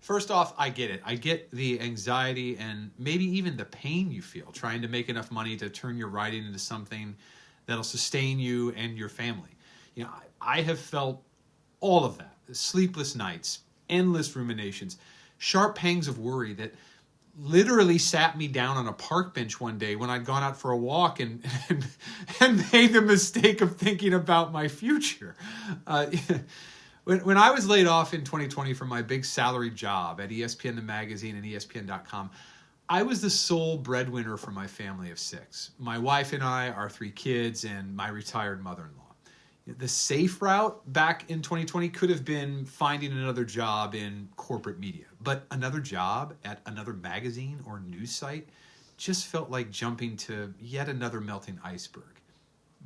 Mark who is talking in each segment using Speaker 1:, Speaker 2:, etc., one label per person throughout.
Speaker 1: First off, I get it. I get the anxiety and maybe even the pain you feel trying to make enough money to turn your writing into something that'll sustain you and your family. You know, I have felt all of that. Sleepless nights, endless ruminations, sharp pangs of worry that literally sat me down on a park bench one day when I'd gone out for a walk and made the mistake of thinking about my future. When I was laid off in 2020 from my big salary job at ESPN The Magazine and ESPN.com, I was the sole breadwinner for my family of 6. My wife and I, our 3 kids, and my retired mother-in-law. The safe route back in 2020 could have been finding another job in corporate media. But another job at another magazine or news site just felt like jumping to yet another melting iceberg.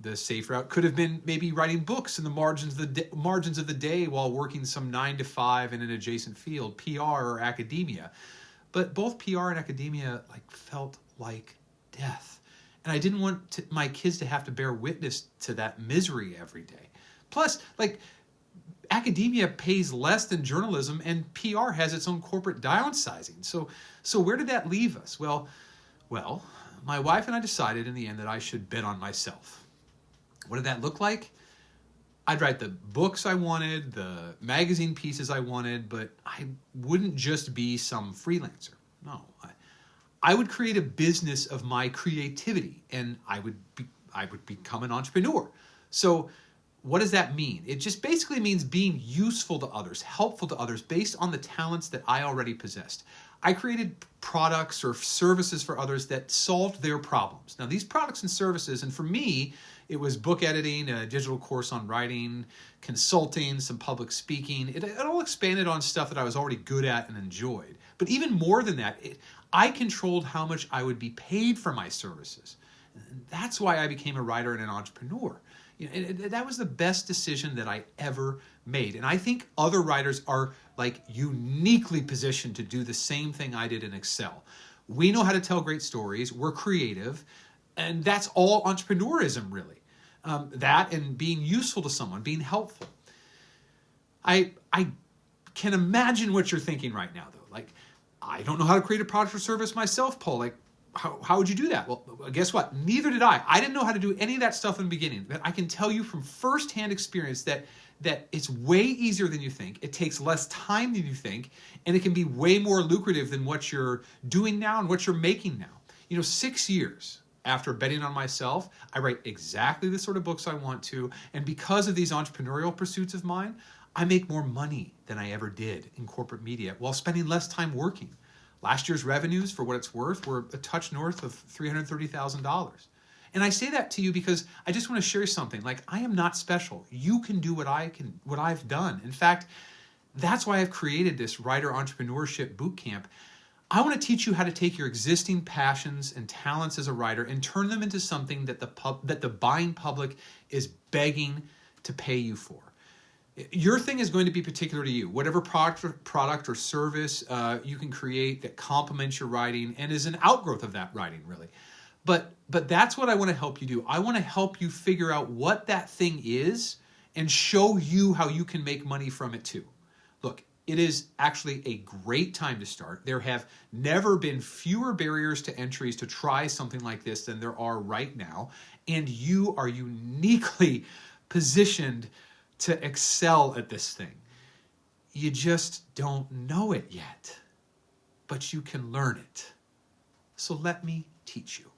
Speaker 1: The safe route could have been maybe writing books in the margins of the day while working some 9 to 5 in an adjacent field, PR or academia. But both PR and academia felt like death. And I didn't want my kids to have to bear witness to that misery every day. Plus, academia pays less than journalism, and PR has its own corporate downsizing. So where did that leave us? Well, my wife and I decided in the end that I should bet on myself. What did that look like? I'd write the books I wanted, the magazine pieces I wanted, but I wouldn't just be some freelancer. No, I would create a business of my creativity, and I would become an entrepreneur. So what does that mean? It just basically means being useful to others, helpful to others, based on the talents that I already possessed. I created products or services for others that solved their problems. Now, these products and services, and for me, it was book editing, a digital course on writing, consulting, some public speaking. It all expanded on stuff that I was already good at and enjoyed. But even more than that, I controlled how much I would be paid for my services. And that's why I became a writer and an entrepreneur. That was the best decision that I ever made. And I think other writers are uniquely positioned to do the same thing I did in Excel. We know how to tell great stories. We're creative. And that's all entrepreneurism, really. That and being useful to someone, being helpful. I can imagine what you're thinking right now, though. I don't know how to create a product or service myself, Paul. How would you do that? Well, guess what? Neither did I. I didn't know how to do any of that stuff in the beginning. But I can tell you from firsthand experience that it's way easier than you think. It takes less time than you think. And it can be way more lucrative than what you're doing now and what you're making now. 6 years after betting on myself, I write exactly the sort of books I want to. And because of these entrepreneurial pursuits of mine, I make more money than I ever did in corporate media while spending less time working. Last year's revenues, for what it's worth, were a touch north of $330,000. And I say that to you because I just want to share something. I am not special. You can do what I've done. In fact, that's why I've created this Writer Entrepreneurship Bootcamp. I want to teach you how to take your existing passions and talents as a writer and turn them into something that the buying public is begging to pay you for. Your thing is going to be particular to you. Whatever product or service you can create that complements your writing and is an outgrowth of that writing, really. But that's what I want to help you do. I want to help you figure out what that thing is and show you how you can make money from it too. Look, it is actually a great time to start. There have never been fewer barriers to entries to try something like this than there are right now. And you are uniquely positioned to excel at this thing. You just don't know it yet, but you can learn it. So let me teach you.